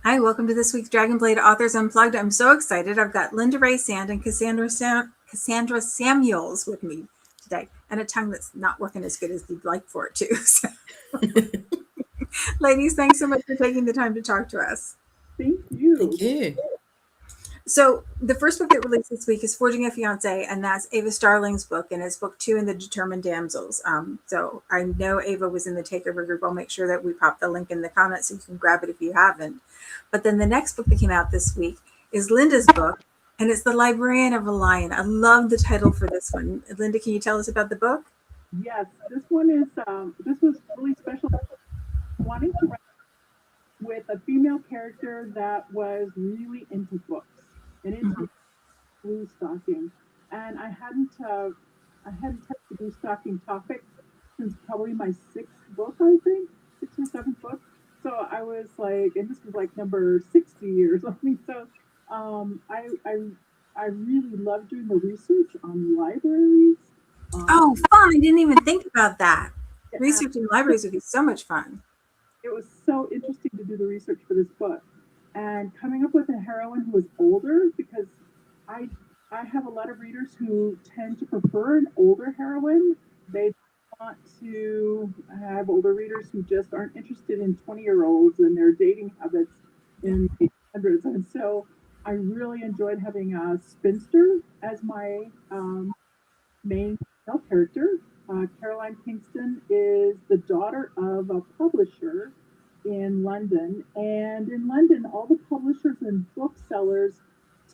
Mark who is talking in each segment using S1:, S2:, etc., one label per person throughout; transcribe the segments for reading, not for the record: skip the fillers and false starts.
S1: Hi, welcome to this week's Dragonblade Authors Unplugged. I'm so excited. I've got Linda Ray Sand and Cassandra Samuels with me today, and a tongue that's not working as good as you'd like for it to. So, ladies, thanks so much for taking the time to talk to us.
S2: Thank
S3: Thank
S2: you.
S3: you.
S1: So, the first book that released this week is Forging a Fiance, and that's Ava Starling's book, and it's book 2 in the Determined Damsels. So, I know Ava was in the Takeover group. I'll make sure that we pop the link in the comments so you can grab it if you haven't. But then the next book that came out this week is Linda's book, and it's The Librarian of Lyon. I love the title for this one. Linda, can you tell us about the book?
S2: Yes, this one is this was really special. Wanting to write with a female character that was really into books and into blue stocking, and I hadn't touched the blue stocking topic since probably my sixth book, I think, sixth or seventh book. So I was like, and this was like number 60 or something. So I really love doing the research on libraries. Um,
S1: Oh, fun. I didn't even think about that.
S2: yeah,
S1: Researching libraries would be so much fun.
S2: it was so interesting to do the research for this book and coming up with a heroine who was older because I I have a lot of readers who tend to prefer an older heroine. They want to I have older readers who just aren't interested in 20-year-olds and their dating habits in the hundreds. And so I really enjoyed having a spinster as my main male character. Caroline Kingston is the daughter of a publisher in London. And in London, all the publishers and booksellers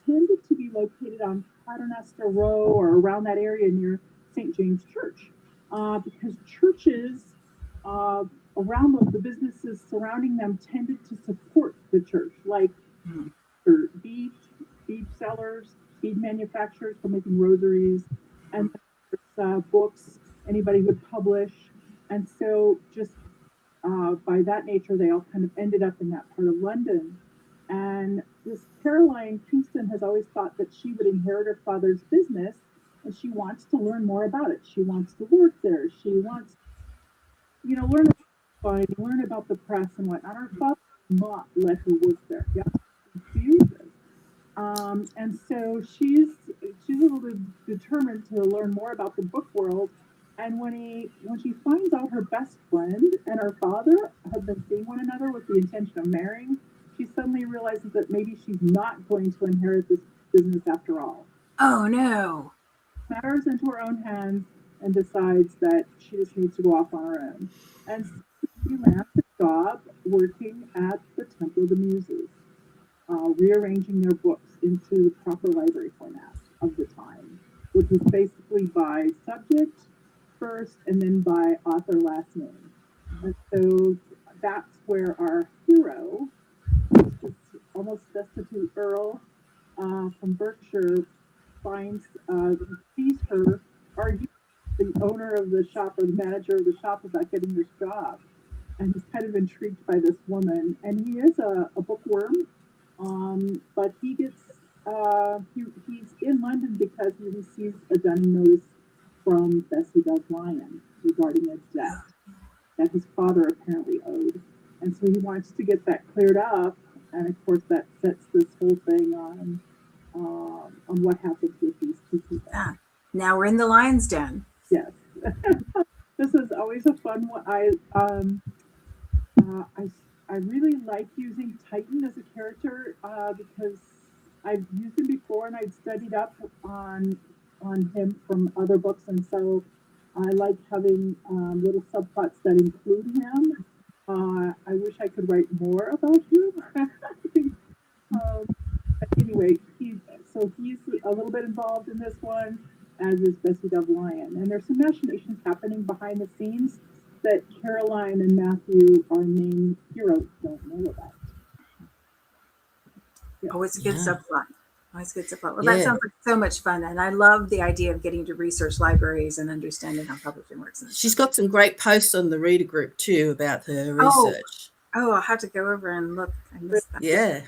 S2: tended to be located on Paternoster Row or around that area near St. James Church, because churches uh, around the businesses surrounding them tended to support the church, like
S1: Mhm.
S2: or bead sellers, bead manufacturers for making rosaries, and books anybody would publish. And so, just by that nature, they all kind of ended up in that part of London. And this Caroline Kingston has always thought that she would inherit her father's business, and she wants to learn more about it. She wants to work there. She wants, learn about buying, learn about the press and whatnot. Her father did not let her work there. Yeah, refuses. And so she's a little bit determined to learn more about the book world. And when she finds out her best friend and her father have been seeing one another with the intention of marrying, she suddenly realizes that maybe she's not going to inherit this business after all.
S1: Oh, no.
S2: Matters into her own hands and decides that she just needs to go off on her own. And so she lands a job working at the Temple of the Muses, rearranging their books into the proper library format of the time, which was basically by subject first and then by author last name. And so that's where our hero, this almost destitute Earl from Berkshire, finds, sees her argue with the owner of the shop or the manager of the shop about getting this job. And he's kind of intrigued by this woman. And he is a bookworm, but he's in London because he receives a dunning notice from Bessie Does Lyon regarding a debt that his father apparently owed. And so he wants to get that cleared up. And of course, that sets this whole thing on what happens with these two people.
S1: Ah, now we're in the lion's den.
S2: Yes, this is always a fun one. Uh, I I really like using Titan as a character because I've used him before and I've studied up on him from other books, and so I like having little subplots that include him. I wish I could write more about him. um, but anyway, he's a little bit involved in this one, as is Bessie Dove Lyon, and there's some machinations happening behind the scenes that Caroline and Matthew, our main heroes, don't know about. Yes.
S1: Always a good
S3: Yeah.
S1: subplot. Always a good subplot. Well, that
S3: Yeah.
S1: sounds like so much fun. And I love the idea of getting to research libraries and understanding how publishing works. And
S3: She's got some great posts on the reader group too about her
S1: oh,
S3: research.
S1: I'll have to go over and look. I missed that.
S3: Yeah.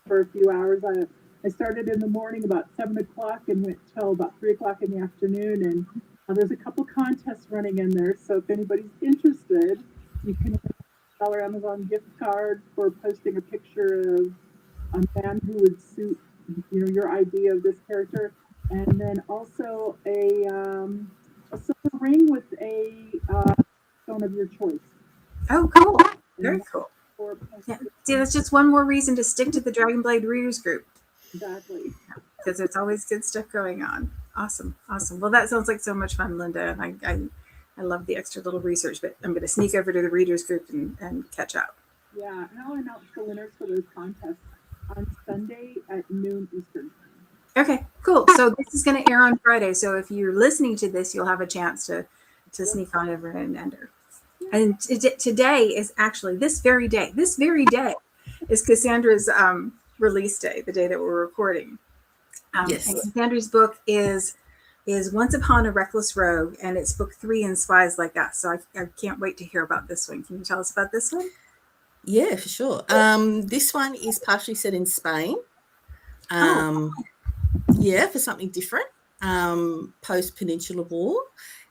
S2: For a few hours, I started in the morning about 7 o'clock and went till about 3 o'clock in the afternoon. And there's a couple contests running in there, so if anybody's interested, you can Amazon gift card for posting a picture of a man who would suit, your idea of this character, and then also a silver ring with a stone of your choice.
S1: Oh, cool.
S2: And
S1: Very
S2: that's
S1: cool.
S2: for
S1: Yeah. See, that's just one more reason to stick to the Dragonblade readers group,
S2: exactly.
S1: because there's always good stuff going on. Awesome. Awesome. Well, that sounds like so much fun, Linda. And I love the extra little research, but I'm going to sneak over to the readers group and catch up.
S2: Yeah, and I'll announce the winners for those contests on Sunday at noon Eastern.
S1: Okay, cool. So this is going to air on Friday. So if you're listening to this, you'll have a chance to sneak on over and enter. And today is actually this very day is Cassandra's release day, the day that we're recording.
S3: Yes.
S1: And Cassandra's book is Once Upon a Reckless Rogue, and it's book 3 in Spies Like Us. So I can't wait to hear about this one. Can you tell us about this one?
S3: Yeah, for sure. This one is partially set in Spain. Yeah, for something different, post-Peninsular War.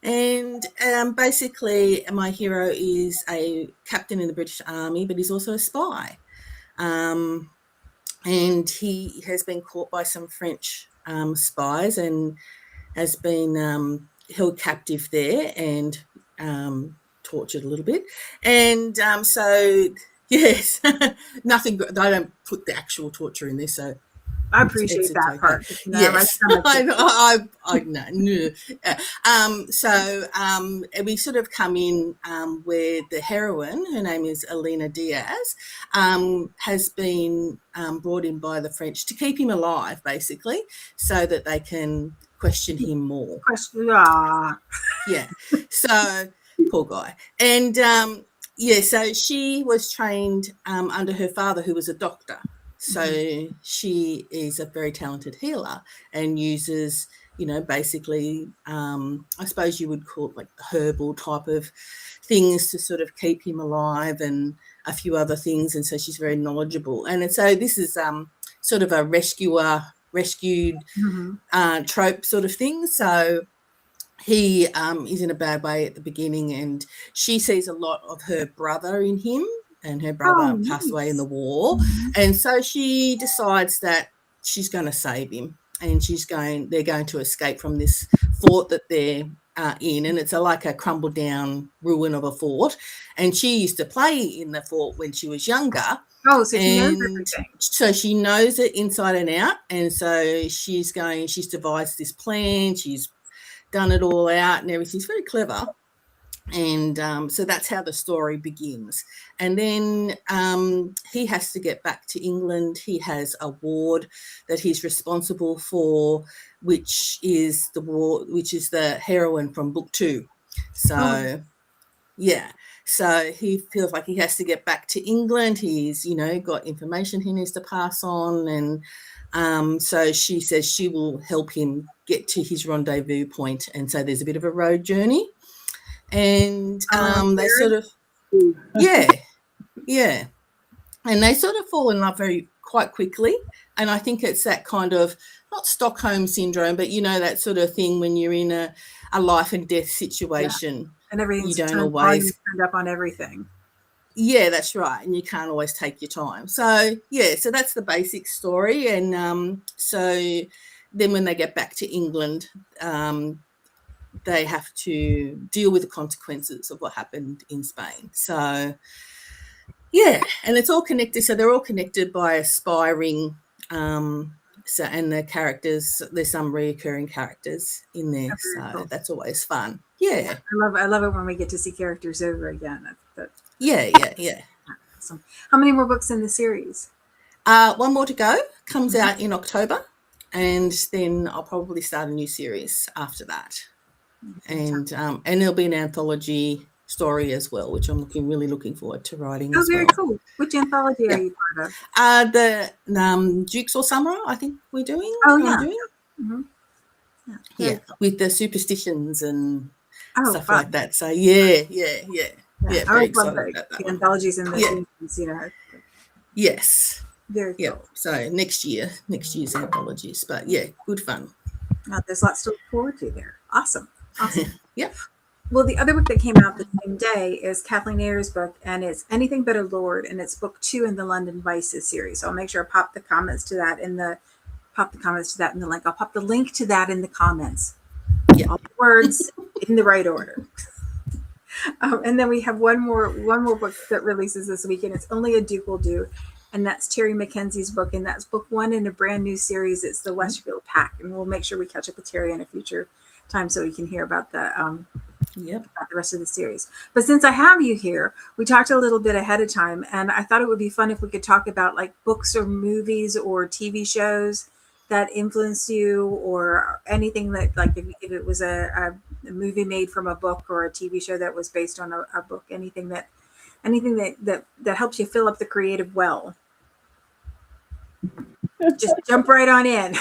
S3: And basically my hero is a captain in the British Army, but he's also a spy. And he has been caught by some French spies and has been held captive there and tortured a little bit. And so, yes, nothing, I don't put the actual torture in there, so
S1: I appreciate that
S3: okay.
S1: part.
S3: Yes, I know. So we sort of come in where the heroine, her name is Elena Diaz, has been brought in by the French to keep him alive, basically, so that they can question him more. Yeah. So poor guy. And so she was trained under her father, who was a doctor. So she is a very talented healer and uses, basically, I suppose you would call it like herbal type of things to sort of keep him alive and a few other things. And so she's very knowledgeable. And so this is sort of a rescued trope sort of thing. So he is in a bad way at the beginning, and she sees a lot of her brother in him. And her brother passed away in the war. And so she decides that she's going to save him, and they're going to escape from this fort that they're in. And it's like a crumbled down ruin of a fort. And she used to play in the fort when she was younger.
S1: Oh, so she knows everything.
S3: So she knows it inside and out. And so she's devised this plan. She's done it all out and everything. She's very clever. And so that's how the story begins. And then he has to get back to England. He has a ward that he's responsible for, which is the heroine from book 2. So yeah, so he feels like he has to get back to England. He's got information he needs to pass on, and so she says she will help him get to his rendezvous point. And so there's a bit of a road journey. And they sort of yeah and they sort of fall in love quite quickly. And I think it's that kind of, not Stockholm syndrome, but that sort of thing when you're in a life and death situation,
S1: and everything's
S3: you don't
S1: always turned up on everything.
S3: Yeah, that's right. And you can't always take your time. So so that's the basic story. And so then when they get back to England, they have to deal with the consequences of what happened in Spain. So, yeah, and it's all connected. So they're all connected by a spy ring. And the characters, there's some reoccurring characters in there. So cool. That's always fun. Yeah.
S1: I love it when we get to see characters over again.
S3: Yeah.
S1: Awesome. How many more books in the series?
S3: One more to go. Comes out in October. And then I'll probably start a new series after that. And there'll be an anthology story as well, which I'm really looking forward to writing.
S1: Oh, very cool. Which anthology are you part of?
S3: The Jigsaw Summer, I think we're doing.
S1: Oh, yeah.
S3: Yeah, with the superstitions and stuff
S1: fun.
S3: like that. So yeah.
S1: I always love the anthologies and the seasons,
S3: Yes.
S1: Very cool.
S3: Yeah. So next year's anthologies, but yeah, good fun.
S1: There's lots to look forward to there. Awesome.
S3: Yep.
S1: Well, the other book that came out the same day is Kathleen Ayer's book, and it's Anything But a Lord, and it's book 2 in the London Vices series. So I'll make sure I pop the comments to that in the link. I'll pop the link to that in the comments.
S3: Yeah.
S1: All the words in the right order. And then we have one more book that releases this week, and it's Only a Duke Will Do, and that's Terry Mackenzie's book, and that's book 1 in a brand new series. It's the Westfield Pack, and we'll make sure we catch up with Terry in a future time so we can hear about the about the rest of the series. But since I have you here, we talked a little bit ahead of time, and I thought it would be fun if we could talk about like books or movies or TV shows that influenced you, or anything that, like, if it was a movie made from a book, or a TV show that was based on a book, anything that helps you fill up the creative well. Just jump right on in.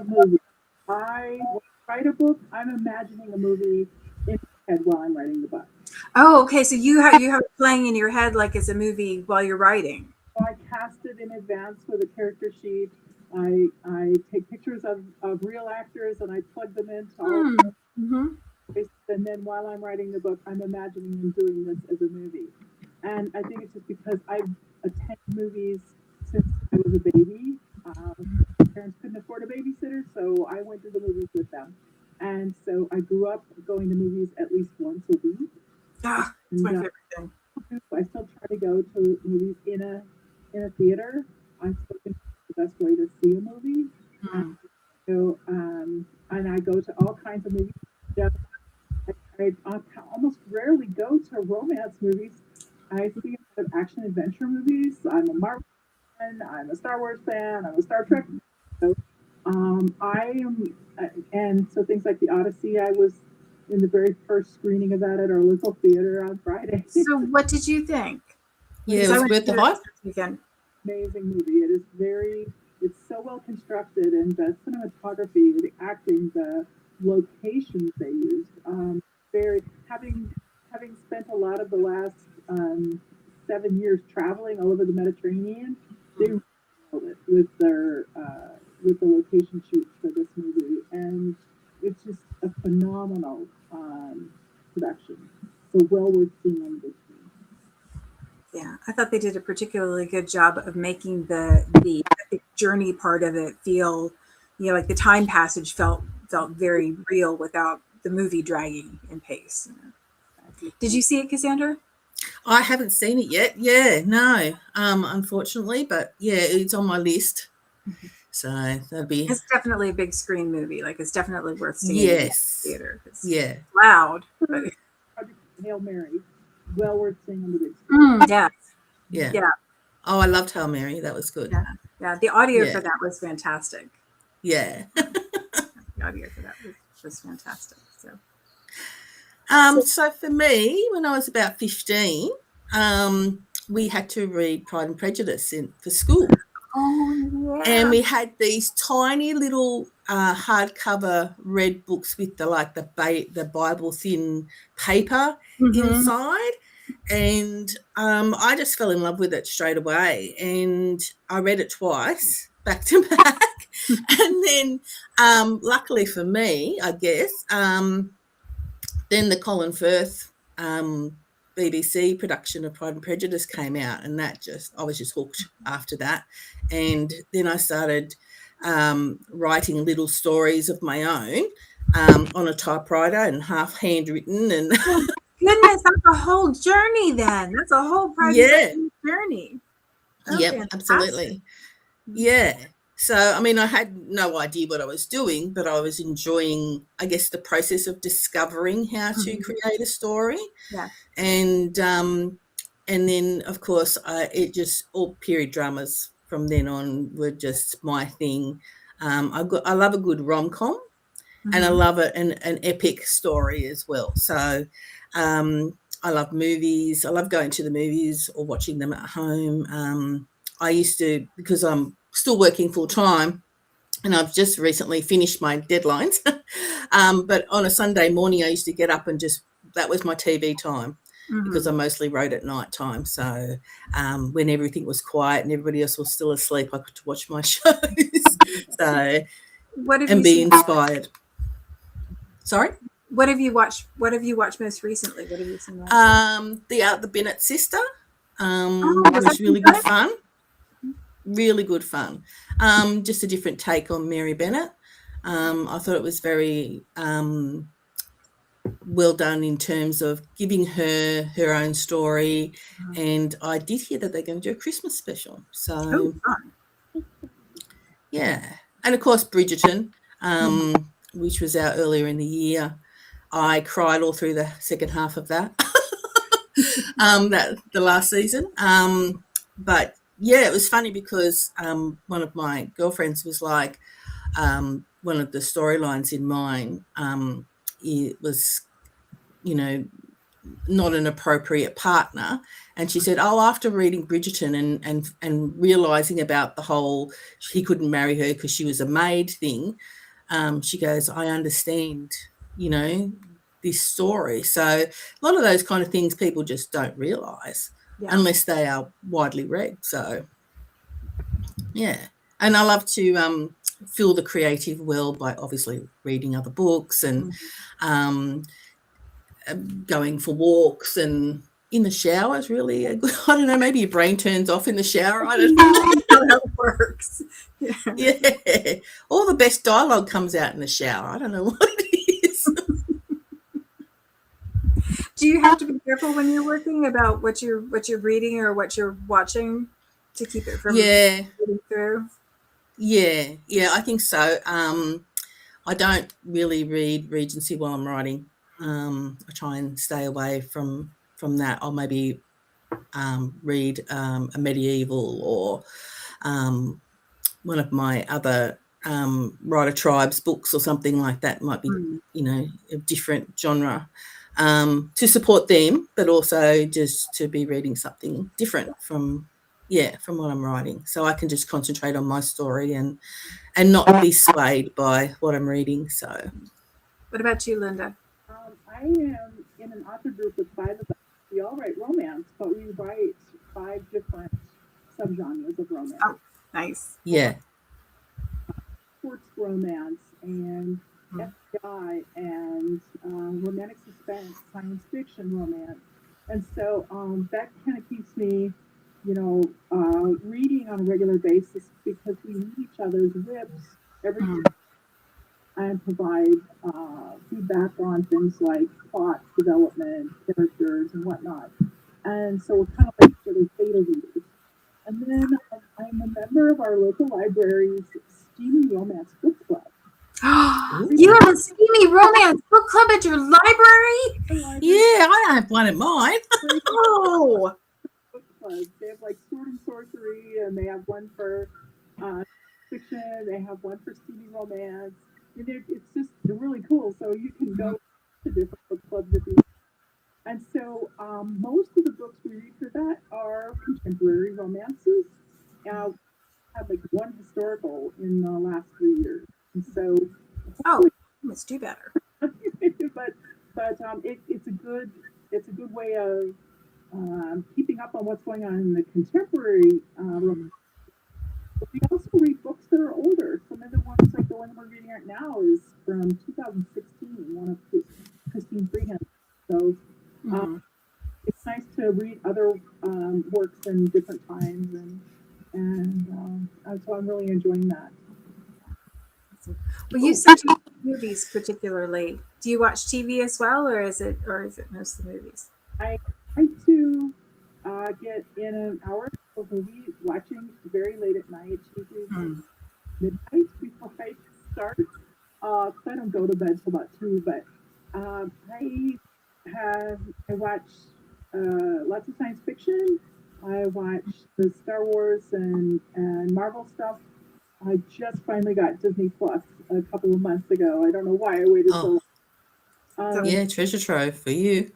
S2: Movie. When I write a book, I'm imagining a movie in my head while I'm writing the book.
S1: Oh, okay. So you have it playing in your head like it's a movie while you're writing.
S2: So I cast it in advance with a character sheet. I take pictures of real actors and I plug them into all and then while I'm writing the book, I'm imagining them doing this as a movie. And I think it's just because I've attended movies since I was a baby. My parents couldn't afford a babysitter, so I went to the movies with them. And so I grew up going to movies at least once a week.
S1: Ah, it's my favorite thing.
S2: I still try to go to movies in a theater. I still think it's the best way to see a movie. And I go to all kinds of movies. I almost rarely go to romance movies. I see a lot of action adventure movies. I'm a Marvel fan. I'm a Star Wars fan. I'm a Star Trek. So, and so things like The Odyssey. I was in the very first screening of that at our local theater on Friday.
S1: So, what did you think?
S3: Yeah, it was worth the hype.
S2: Amazing movie. It's so well constructed, and the cinematography, the acting, the locations they used. Having spent a lot of the last 7 years traveling all over the Mediterranean, they nailed it with the location shoots for this movie, and it's just a phenomenal production. So well worth seeing on the big screen.
S1: Yeah, I thought they did a particularly good job of making the journey part of it feel, like the time passage felt very real without the movie dragging in pace. Did you see it, Cassandra?
S3: I haven't seen it yet. Yeah, no, unfortunately, but yeah, it's on my list. So that'd be.
S1: It's definitely a big screen movie. Like, it's definitely worth seeing.
S3: Yes.
S1: In the theater. It's
S3: loud.
S1: But...
S2: Hail Mary, well worth seeing on the big screen.
S1: Yeah.
S3: Oh, I loved Hail Mary. That was good.
S1: Yeah. The audio for that was fantastic.
S3: Yeah.
S1: The audio for that was fantastic.
S3: So for me, when I was about 15, we had to read Pride and Prejudice for school.
S1: Oh, yeah.
S3: And we had these tiny little hardcover red books with the Bible thin paper inside. And I just fell in love with it straight away. And I read it twice, back to back. And then luckily for me, I guess, then the Colin Firth BBC production of Pride and Prejudice came out, and I was just hooked after that. And then I started writing little stories of my own on a typewriter and half handwritten. And
S1: goodness, that's a whole journey then. That's a whole journey.
S3: Yep, absolutely. Yeah. So, I mean, I had no idea what I was doing, but I was enjoying, I guess, the process of discovering how to create a story.
S1: Yeah. And
S3: then, of course, all period dramas from then on were just my thing. I love a good rom-com, and I love an epic story as well. So I love movies. I love going to the movies or watching them at home. I used to, because I'm still working full time, and I've just recently finished my deadlines. But on a Sunday morning, I used to get up and that was my TV time, because I mostly wrote at night time. So when everything was quiet and everybody else was still asleep, I could watch my shows. Be inspired. Sorry?
S1: What have you watched? What have you watched most recently? What have you seen last?
S3: The Bennett sister
S1: Was that
S3: was really
S1: good?
S3: good fun. Really good fun. Just a different take on Mary Bennett. I thought it was very well done in terms of giving her own story. And I did hear that they're going to do a Christmas special. So,
S1: fun.
S3: yeah. And, of course, Bridgerton, which was out earlier in the year. I cried all through the second half of that, the last season. But, yeah, it was funny because one of my girlfriends was like, one of the storylines in mine, it was, not an appropriate partner. And she said, after reading Bridgerton and realising about the whole he couldn't marry her because she was a maid thing, she goes, I understand, this story. So a lot of those kind of things people just don't realise unless they are widely read. So, yeah. And I love to fill the creative world by obviously reading other books and going for walks, and in the shower is really a good, I don't know, maybe your brain turns off in the shower. I don't know
S1: how that works.
S3: Yeah. All the best dialogue comes out in the shower. I don't know what it is.
S1: Do you have to be careful when you're working about what you're reading or what you're watching to keep it from getting through?
S3: Yeah, I think so. I don't really read Regency while I'm writing. I try and stay away from that. I'll maybe read a medieval or one of my other writer tribes books or something like that. Might be, a different genre to support them, but also just to be reading something different from what I'm writing, so I can just concentrate on my story and not be swayed by what I'm reading. So,
S1: what about you, Linda?
S2: I am in an author group with 5 of us. We all write romance, but we write 5 different subgenres of romance.
S1: Oh, nice.
S3: Yeah.
S2: Sports romance and FBI and romantic suspense, science fiction romance. And so that kind of keeps me, reading on a regular basis because we read each other's rips every day and provide feedback on things like plot development, characters, and whatnot. And so we're kind of like sort of beta readers. And then I'm a member of our local library's Steamy Romance Book Club.
S1: You have a steamy romance book club at your library?
S3: Yeah, I have one at mine.
S1: Oh,
S2: book clubs. They have like Sword and Sorcery, and they have one for fiction. They have one for steamy romance. And it's just really cool. So you can go to different book clubs if you want. And so most of the books we read for that are contemporary romances. Had like one historical in the last 3 years, and so
S1: let's do better.
S2: but it's a good way of keeping up on what's going on in the contemporary romance. But we also read books that are older. Some of the ones, like the one we're reading right now, is from 2016, one of Christine Freehan. So it's nice to read other works in different times, and so I'm really enjoying that.
S1: Well, you said you watch movies particularly. Do you watch TV as well, or is it mostly movies?
S2: I try to get in an hour of movie watching very late at night, usually midnight before I start. I don't go to bed till about 2, but I watch lots of science fiction. I watch the Star Wars and Marvel stuff. I just finally got Disney Plus a couple of months ago. I don't know why I waited so long.
S3: Yeah, treasure trove for you.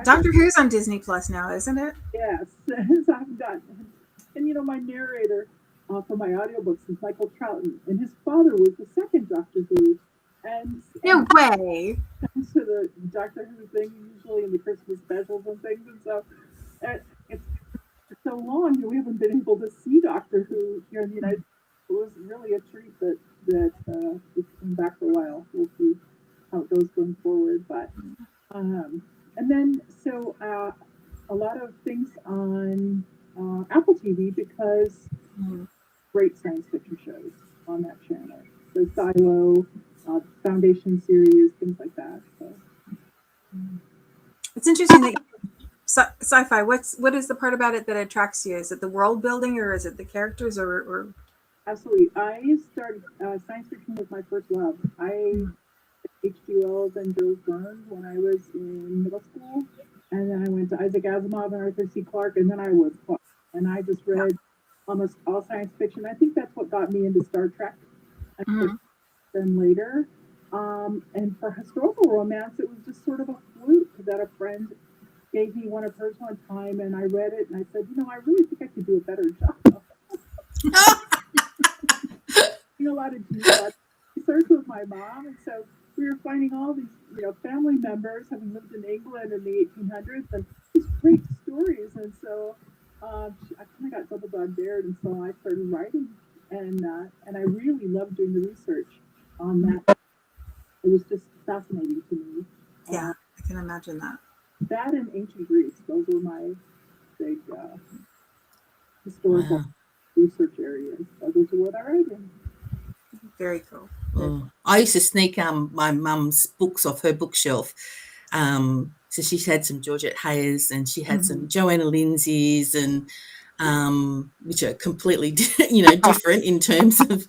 S1: Doctor Who's on Disney Plus now, isn't it?
S2: Yes, I've got, and my narrator for my audiobooks is Michael Troughton, and his father was the second Doctor Who.
S1: No way.
S2: To the Doctor Who thing, usually in the Christmas specials and things, and so it's so long that we haven't been able to see Doctor Who here in the United States. It was really a treat that it came back for a while. We'll see. how it goes going forward. But and then so a lot of things on Apple TV because
S1: Mhm.
S2: great science fiction shows on that channel. So Silo, Foundation series, things like that. So
S1: It's interesting that sci-fi. What is the part about it that attracts you? Is it the world building, or is it the characters, or
S2: absolutely, I started science fiction was my first love. I H.G. Wells and Jules Verne when I was in middle school, and then I went to Isaac Asimov and Arthur C. Clarke, and then I was hooked. And I just
S1: yeah.
S2: read almost all science fiction. I think that's what got me into Star Trek, and
S1: Mhm.
S2: then later. And for historical romance, it was just sort of a fluke that a friend gave me one of hers one time, and I read it, and I said, I really think I could do a better job. A lot of research with my mom, and so we were finding all these, family members having lived in England in the 1800s, and these great stories. And so I kind of got double dog dared, and so I started writing, and I really loved doing the research on that. It was just fascinating to me.
S1: Yeah, I can imagine that.
S2: That and ancient Greece, those were my big historical
S3: Wow.
S2: research areas. So those are what I write in.
S1: Very cool.
S3: Oh. I used to sneak my mum's books off her bookshelf. So she had some Georgette Hayes and she had some Joanna Lindsay's, and which are completely different in terms of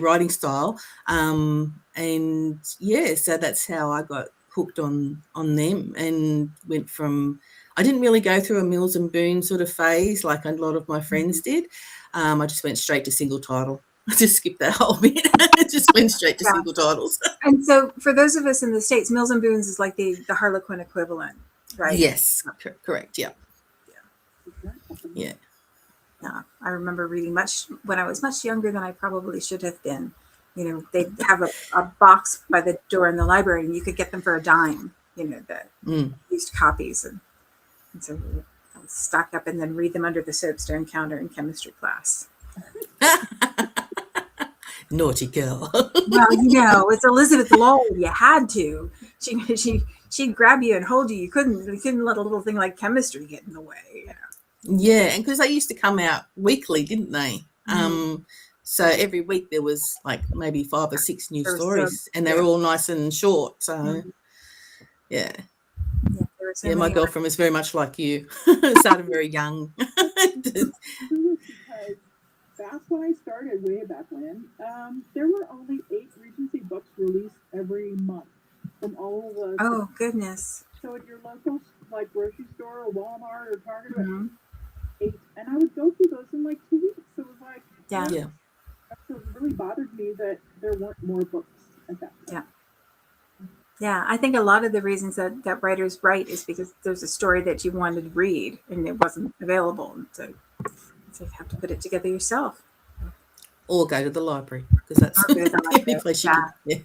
S3: writing style. And so that's how I got hooked on them, and went from, I didn't really go through a Mills and Boon sort of phase like a lot of my friends did. I just went straight to single title. I just skipped that whole bit. Just went straight to
S1: Yeah.
S3: single titles.
S1: And so, for those of us in the States, Mills and Boons is like the Harlequin equivalent, right?
S3: Yes, correct. Yeah. Yeah.
S1: Yeah, I remember reading much when I was much younger than I probably should have been. They'd have a box by the door in the library, and you could get them for a dime. The used copies, and so I would stock up and then read them under the soapstone counter in chemistry class.
S3: Naughty girl.
S1: Well, it's Elizabeth Lowell. You had to. She'd grab you and hold you. You couldn't let a little thing like chemistry get in the way.
S3: Yeah, and because they used to come out weekly, didn't they? So every week there was like maybe 5 or 6 new stories, and they were all nice and short. So yeah,
S1: there were so
S3: my
S1: many.
S3: girlfriend was very much like you. Started very young.
S2: Because back when I started, way back when, there were only 8 Regency books released every month from all of the.
S1: Oh goodness!
S2: So at your local like grocery store or Walmart or Target, 8, and I would go through those in like 2 weeks. So it was like,
S1: Yeah.
S2: So it really bothered me that there weren't more books at that time.
S1: Yeah, I think a lot of the reasons that writers write is because there's a story that you wanted to read and it wasn't available. So you have to put it together yourself.
S3: Or go to the library, because that's the only place you can. Yeah.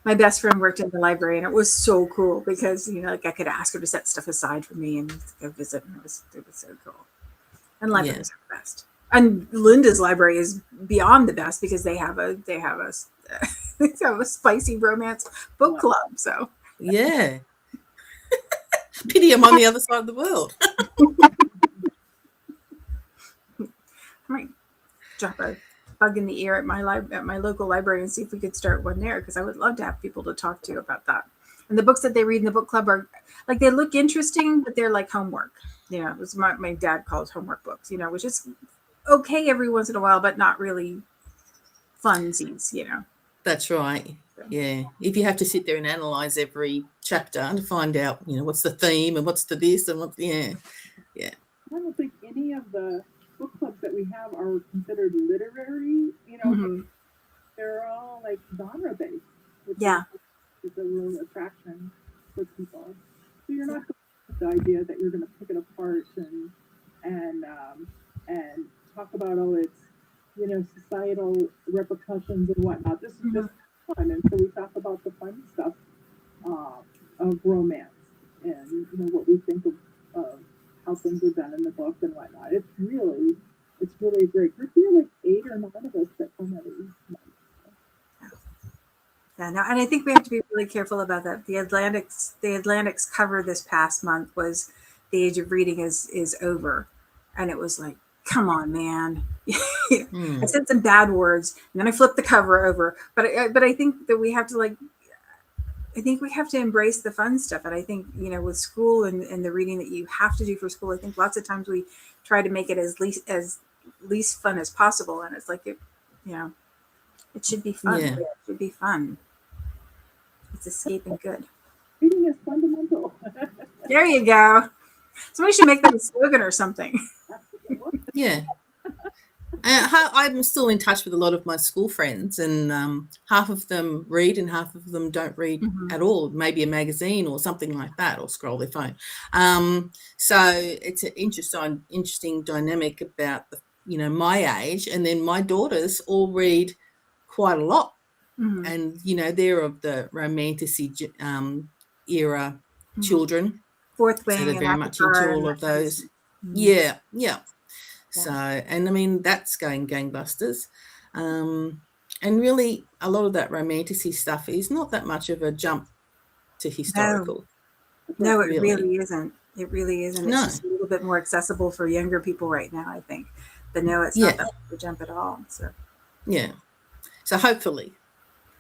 S1: My best friend worked in the library, and it was so cool because I could ask her to set stuff aside for me and go visit, and it was so cool. And libraries are the best. And Linda's library is beyond the best because they have a they have a spicy romance book club. So
S3: yeah, pity I'm on the other side of the world.
S1: I might drop a bug in the ear at my local library and see if we could start one there, because I would love to have people to talk to about that. And the books that they read in the book club are like, they look interesting, but they're like homework. It was my dad calls homework books. Which is okay every once in a while, but not really funsies.
S3: That's right. Yeah, if you have to sit there and analyze every chapter to find out, what's the theme and what's the this and what, yeah.
S2: I don't think any of the book clubs that we have are considered literary. They're all like genre based. It's a real attraction for people. So you're not going with the idea that you're going to pick it apart and talk about all its societal repercussions and whatnot. This is just fun, and so we talk about the fun stuff of romance and what we think of how things are done in the book and whatnot. It's really a great group. There are like 8 or 9 of us that come every month.
S1: Yeah, no, and I think we have to be really careful about that. The Atlantic's cover this past month was "The Age of Reading is over," and it was like, come on, man. I said some bad words, and then I flipped the cover over. But I think that we have to I think we have to embrace the fun stuff. And I think, with school and the reading that you have to do for school, I think lots of times we try to make it as least fun as possible. And it's like, it should be fun.
S3: Yeah.
S1: It should be fun. It's escaping good.
S2: Reading is fundamental.
S1: There you go. Somebody should make that a slogan or something.
S3: Yeah. I'm still in touch with a lot of my school friends, and half of them read and half of them don't read at all, maybe a magazine or something like that, or scroll their phone. So it's an interesting dynamic about my age, and then my daughters all read quite a lot. And they're of the romanticy era children,
S1: Fourth
S3: so
S1: Wing
S3: they're
S1: and
S3: very much into all of those. Yeah. So, and I mean, that's going gangbusters. And really, a lot of that romanticy stuff is not that much of a jump to historical.
S1: No, it really isn't. It really isn't. It's
S3: No.
S1: just a little bit more accessible for younger people right now, I think. But no, it's not that much of a jump at all. So
S3: yeah. So hopefully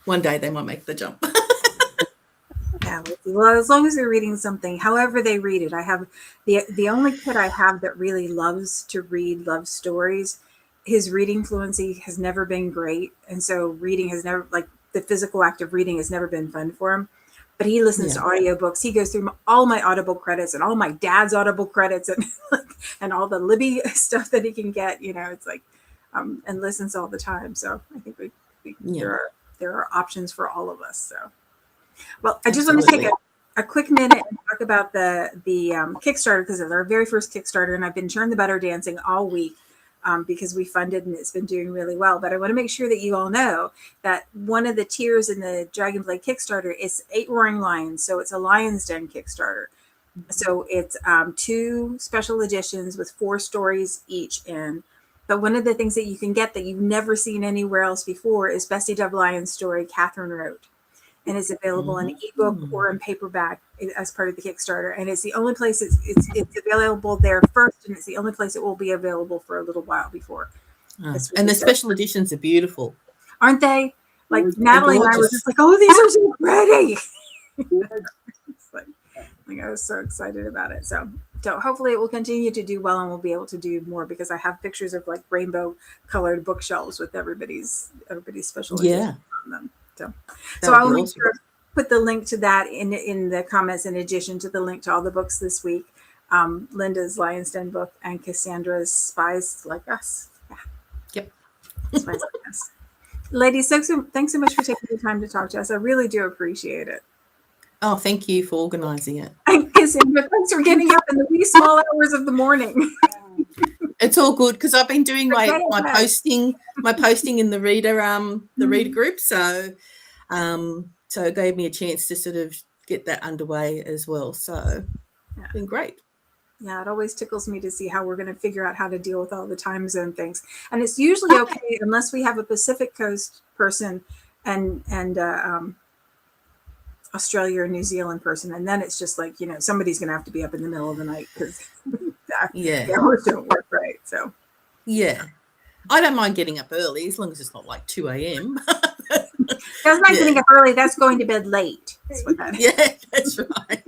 S3: one day they might make the jump.
S1: yeah, well, as long as they're reading something, however they read it. I have the only kid I have that really loves to read, loves stories. His reading fluency has never been great, and so reading has never, like, the physical act of reading has never been fun for him. But he listens to audiobooks. He goes through all my Audible credits and all my dad's Audible credits and all the Libby stuff that he can get. It's like, and listens all the time. So I think there are options for all of us. So. Well, I just want to take a quick minute and talk about the Kickstarter, because it's our very first Kickstarter, and I've been churn the butter dancing all week because we funded and it's been doing really well. But I want to make sure that you all know that one of the tiers in the Dragonblade Kickstarter is 8 Roaring Lions, so it's a Lion's Den Kickstarter. So it's 2 special editions with 4 stories each in. But one of the things that you can get that you've never seen anywhere else before is Bessie Dove Lyon's story, Catherine wrote. And it's available in ebook or in paperback as part of the Kickstarter. And it's the only place it's available there first, and it's the only place it will be available for a little while before.
S3: And the special editions are beautiful,
S1: aren't they? Like Natalie and I were just like, oh, these are so pretty. I was so excited about it. So hopefully it will continue to do well, and we'll be able to do more, because I have pictures of like rainbow colored bookshelves with everybody's special editions on them. So I'll make sure to put the link to that in the comments, in addition to the link to all the books this week. Linda's Lion's Den book and Cassandra's Spies Like Us. Yeah.
S3: Yep.
S1: Spies Like Us. Ladies, thanks so much for taking the time to talk to us. I really do appreciate it.
S3: Oh, thank you for organising it.
S1: And Cassandra, thanks for getting up in the wee small hours of the morning.
S3: It's all good, because I've been doing my posting in the reader group, so it gave me a chance to sort of get that underway as well. So it's been great.
S1: Yeah, it always tickles me to see how we're going to figure out how to deal with all the time zone things. And it's usually okay unless we have a Pacific Coast person and Australia or New Zealand person, and then it's just like, somebody's going to have to be up in the middle of the night, because the hours don't work right. So
S3: I don't mind getting up early as long as it's not like 2 a.m.
S1: That's not getting up early. That's going to bed late. That's what that is.
S3: Yeah, that's right.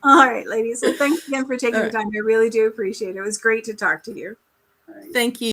S1: All right, ladies. So thanks again for taking the time. I really do appreciate it. It was great to talk to you.
S3: Thank you.